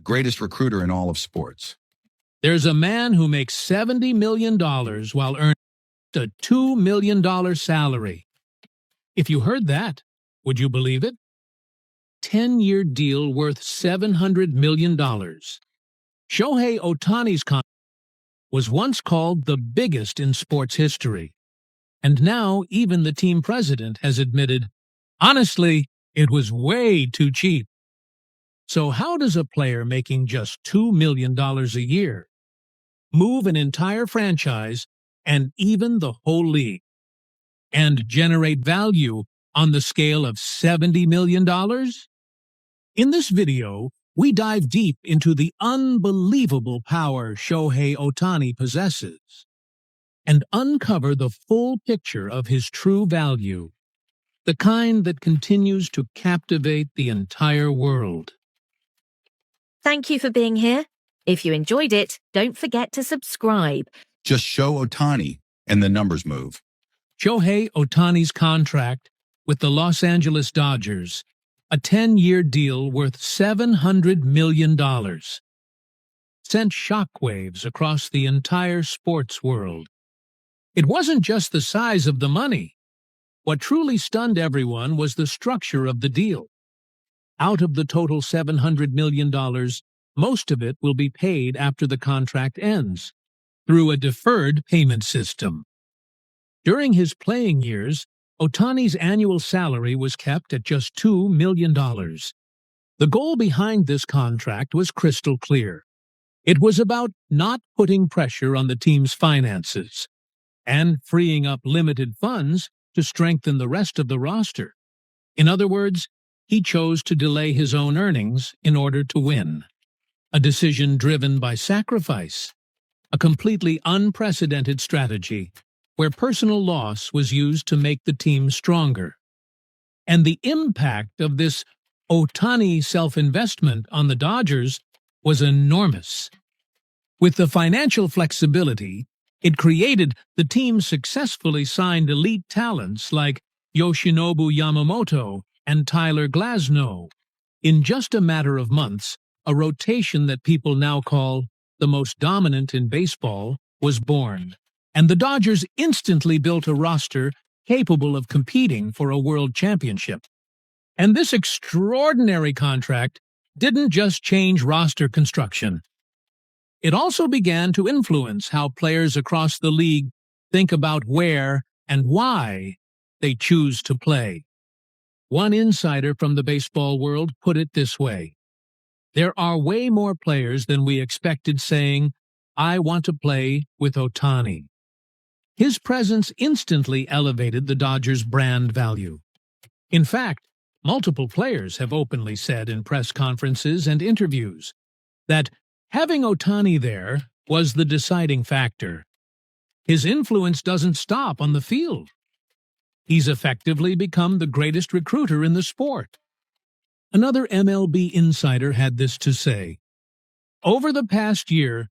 greatest recruiter in all of sports. There's a man who makes $70 million while earning a $2 million salary. If you heard that, would you believe it? 10-year deal worth $700 million. Shohei Ohtani's contract was once called the biggest in sports history. And now even the team president has admitted, honestly, it was way too cheap. So how does a player making just $2 million a year move an entire franchise and even the whole league, and generate value on the scale of $70 million? In this video, we dive deep into the unbelievable power Shohei Ohtani possesses and uncover the full picture of his true value, the kind that continues to captivate the entire world. Thank you for being here. If you enjoyed it, don't forget to subscribe. Just show Ohtani, and the numbers move. Shohei Ohtani's contract with the Los Angeles Dodgers, a 10-year deal worth $700 million, sent shockwaves across the entire sports world. It wasn't just the size of the money. What truly stunned everyone was the structure of the deal. Out of the total $700 million, most of it will be paid after the contract ends, through a deferred payment system. During his playing years, Ohtani's annual salary was kept at just $2 million. The goal behind this contract was crystal clear. It was about not putting pressure on the team's finances and freeing up limited funds to strengthen the rest of the roster. In other words, he chose to delay his own earnings in order to win. A decision driven by sacrifice, a completely unprecedented strategy where personal loss was used to make the team stronger. And the impact of this Ohtani self-investment on the Dodgers was enormous. With the financial flexibility it created, the team successfully signed elite talents like Yoshinobu Yamamoto and Tyler Glasnow. In just a matter of months, a rotation that people now call the most dominant in baseball was born, and the Dodgers instantly built a roster capable of competing for a world championship. And this extraordinary contract didn't just change roster construction. It also began to influence how players across the league think about where and why they choose to play. One insider from the baseball world put it this way: there are way more players than we expected saying, "I want to play with Ohtani." His presence instantly elevated the Dodgers' brand value. In fact, multiple players have openly said in press conferences and interviews that having Ohtani there was the deciding factor. His influence doesn't stop on the field. He's effectively become the greatest recruiter in the sport. Another MLB insider had this to say: over the past year,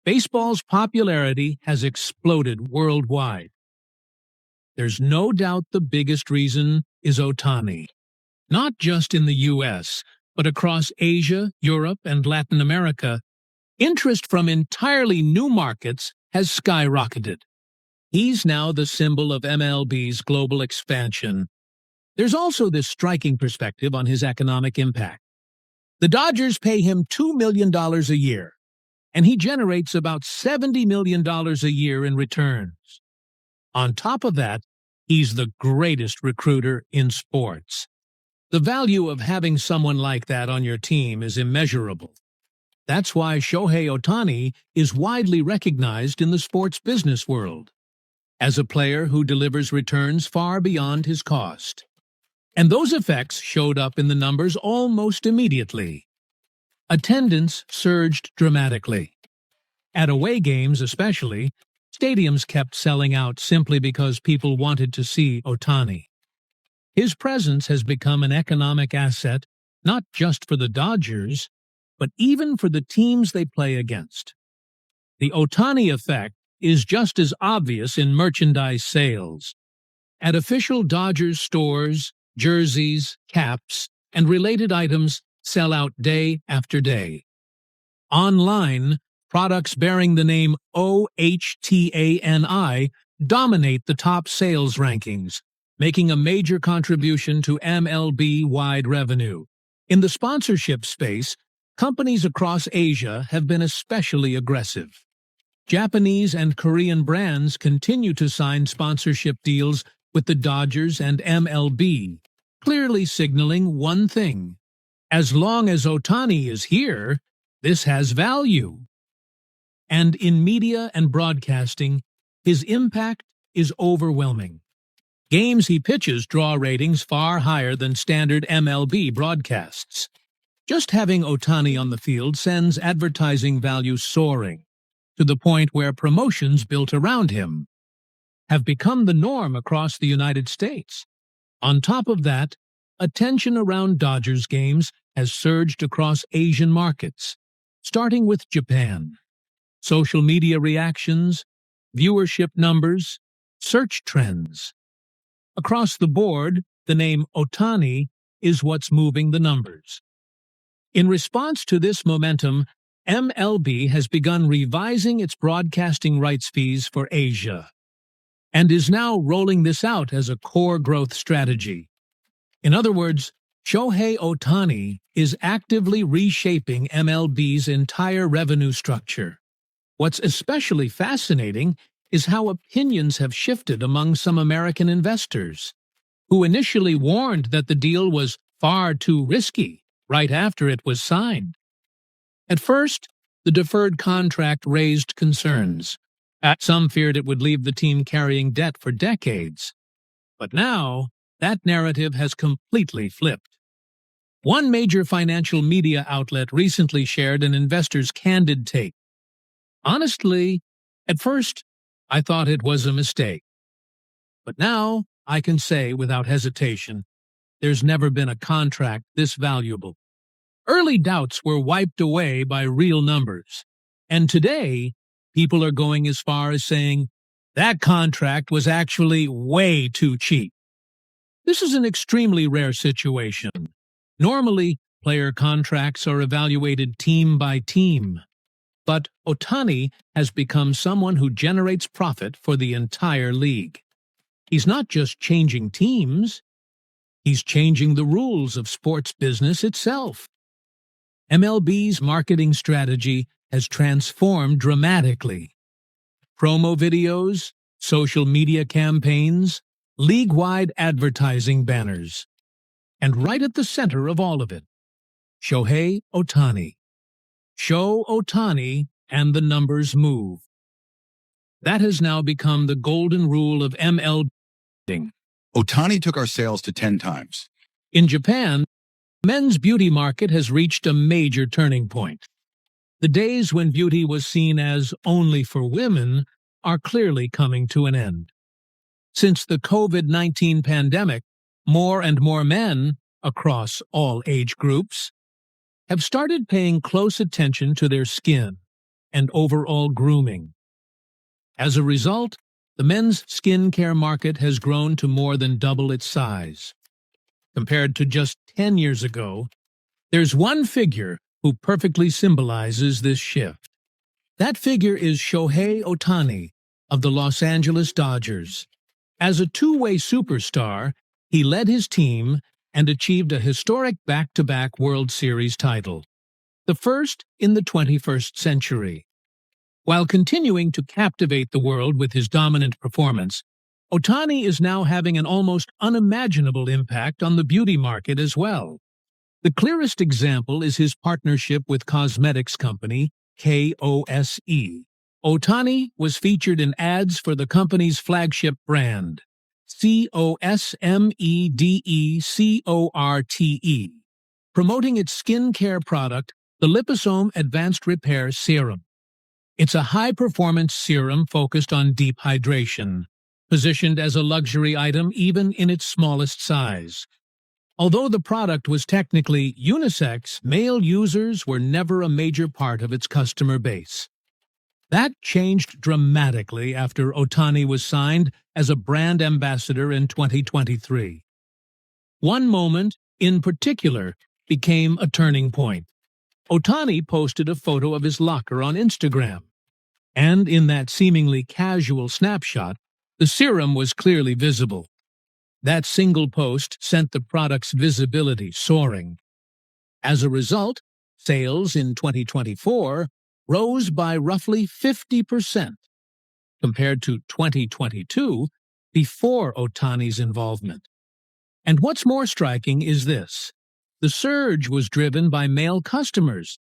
baseball's popularity has exploded worldwide. There's no doubt the biggest reason is Ohtani. Not just in the U.S., but across Asia, Europe, and Latin America, interest from entirely new markets has skyrocketed. He's now the symbol of MLB's global expansion. There's also this striking perspective on his economic impact. The Dodgers pay him $2 million a year, and he generates about $70 million a year in returns. On top of that, he's the greatest recruiter in sports. The value of having someone like that on your team is immeasurable. That's why Shohei Ohtani is widely recognized in the sports business world as a player who delivers returns far beyond his cost. And those effects showed up in the numbers almost immediately. Attendance surged dramatically. At away games especially, stadiums kept selling out simply because people wanted to see Ohtani. His presence has become an economic asset not just for the Dodgers, but even for the teams they play against. The Ohtani effect is just as obvious in merchandise sales. At official Dodgers stores, jerseys, caps, and related items sell out day after day. Online, products bearing the name OHTANI dominate the top sales rankings, making a major contribution to MLB-wide revenue. In the sponsorship space, companies across Asia have been especially aggressive. Japanese and Korean brands continue to sign sponsorship deals with the Dodgers and MLB, clearly signaling one thing: as long as Otani is here, this has value. And in media and broadcasting, his impact is overwhelming. Games he pitches draw ratings far higher than standard MLB broadcasts. Just having Otani on the field sends advertising value soaring, to the point where promotions built around him have become the norm across the United States. On top of that, attention around Dodgers games has surged across Asian markets, starting with Japan. Social media reactions, viewership numbers, search trends. Across the board, the name Otani is what's moving the numbers. In response to this momentum, MLB has begun revising its broadcasting rights fees for Asia, and is now rolling this out as a core growth strategy. In other words, Shohei Ohtani is actively reshaping MLB's entire revenue structure. What's especially fascinating is how opinions have shifted among some American investors, who initially warned that the deal was far too risky right after it was signed. At first, the deferred contract raised concerns. Some feared it would leave the team carrying debt for decades. But now, that narrative has completely flipped. One major financial media outlet recently shared an investor's candid take. Honestly, at first, I thought it was a mistake. But now, I can say without hesitation, there's never been a contract this valuable. Early doubts were wiped away by real numbers. And today, people are going as far as saying that contract was actually way too cheap. This is an extremely rare situation. Normally, player contracts are evaluated team by team. But Otani has become someone who generates profit for the entire league. He's not just changing teams, he's changing the rules of sports business itself. MLB's marketing strategy has transformed dramatically. Promo videos, social media campaigns, league-wide advertising banners. And right at the center of all of it, Shohei Ohtani. Show Otani and the numbers move. That has now become the golden rule of MLB. Otani took our sales to 10 times. In Japan, the men's beauty market has reached a major turning point. The days when beauty was seen as only for women are clearly coming to an end. Since the COVID-19 pandemic, more and more men, across all age groups, have started paying close attention to their skin and overall grooming. As a result, the men's skincare market has grown to more than double its size. Compared to just 10 years ago, there's one figure who perfectly symbolizes this shift. That figure is Shohei Ohtani of the Los Angeles Dodgers. As a two-way superstar, he led his team and achieved a historic back-to-back World Series title, the first in the 21st century. While continuing to captivate the world with his dominant performance, Otani is now having an almost unimaginable impact on the beauty market as well. The clearest example is his partnership with cosmetics company KOSE. Otani was featured in ads for the company's flagship brand, COSMEDECORTE, promoting its skincare product, the Liposome Advanced Repair Serum. It's a high-performance serum focused on deep hydration, positioned as a luxury item even in its smallest size. Although the product was technically unisex, male users were never a major part of its customer base. That changed dramatically after Otani was signed as a brand ambassador in 2023. One moment, in particular, became a turning point. Otani posted a photo of his locker on Instagram. And in that seemingly casual snapshot, the serum was clearly visible. That single post sent the product's visibility soaring. As a result, sales in 2024 rose by roughly 50% compared to 2022 before Otani's involvement. And what's more striking is this. The surge was driven by male customers,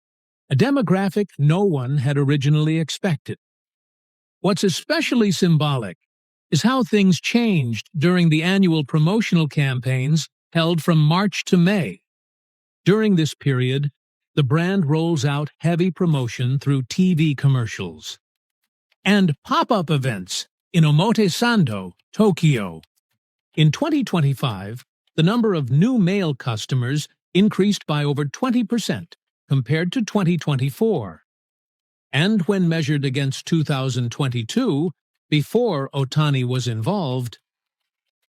a demographic no one had originally expected. What's especially symbolic is how things changed during the annual promotional campaigns held from March to May. During this period, the brand rolls out heavy promotion through TV commercials and pop-up events in Omotesando, Tokyo. In 2025, the number of new male customers increased by over 20% compared to 2024. And when measured against 2022, before Otani was involved,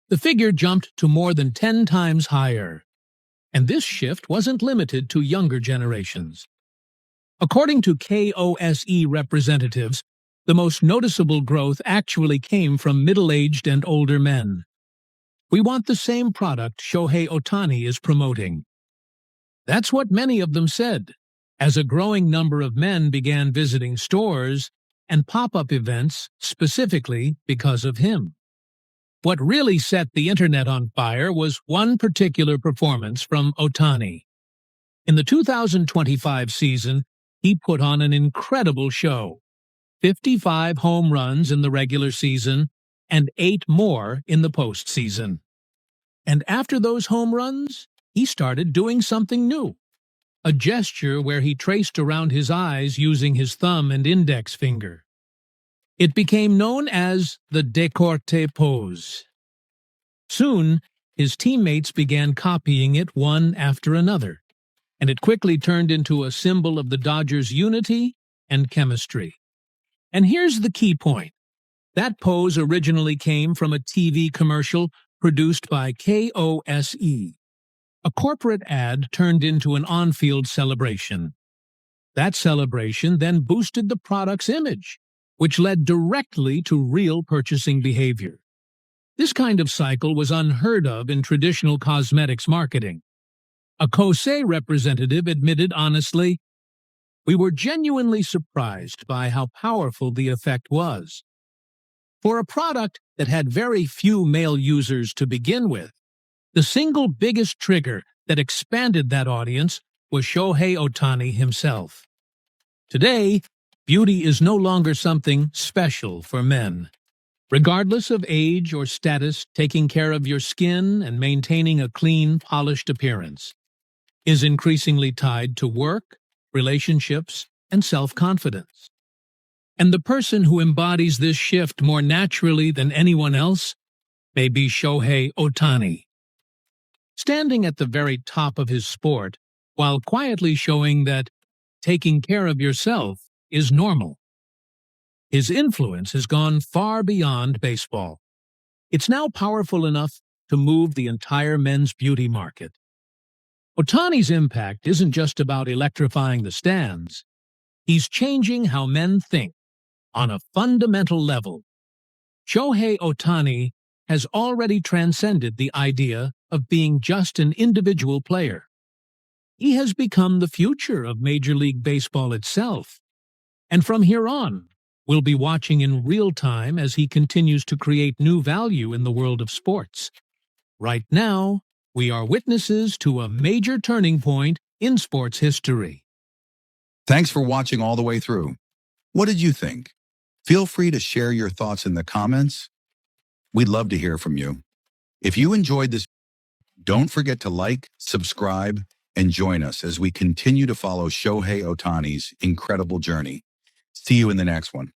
the figure jumped to more than 10 times higher. And this shift wasn't limited to younger generations. According to KOSE representatives, the most noticeable growth actually came from middle-aged and older men. We want the same product Shohei Ohtani is promoting. That's what many of them said, as a growing number of men began visiting stores and pop-up events specifically because of him. What really set the internet on fire was one particular performance from Otani. In the 2025 season, he put on an incredible show. 55 home runs in the regular season and 8 more in the postseason. And after those home runs, he started doing something new. A gesture where he traced around his eyes using his thumb and index finger. It became known as the décolleté pose. Soon, his teammates began copying it one after another, and it quickly turned into a symbol of the Dodgers' unity and chemistry. And here's the key point. That pose originally came from a TV commercial produced by KOSE. A corporate ad turned into an on-field celebration. That celebration then boosted the product's image, which led directly to real purchasing behavior. This kind of cycle was unheard of in traditional cosmetics marketing. A KOSE representative admitted honestly, "We were genuinely surprised by how powerful the effect was." For a product that had very few male users to begin with, the single biggest trigger that expanded that audience was Shohei Ohtani himself. Today, beauty is no longer something special for men. Regardless of age or status, taking care of your skin and maintaining a clean, polished appearance is increasingly tied to work, relationships, and self-confidence. And the person who embodies this shift more naturally than anyone else may be Shohei Ohtani. Standing at the very top of his sport, while quietly showing that taking care of yourself is normal. His influence has gone far beyond baseball. It's now powerful enough to move the entire men's beauty market. Ohtani's impact isn't just about electrifying the stands. He's changing how men think on a fundamental level. Shohei Ohtani has already transcended the idea of being just an individual player. He has become the future of Major League Baseball itself. And from here on, we'll be watching in real time as he continues to create new value in the world of sports. Right now, we are witnesses to a major turning point in sports history. Thanks for watching all the way through. What did you think? Feel free to share your thoughts in the comments. We'd love to hear from you. If you enjoyed this, don't forget to like, subscribe, and join us as we continue to follow Shohei Ohtani's incredible journey. See you in the next one.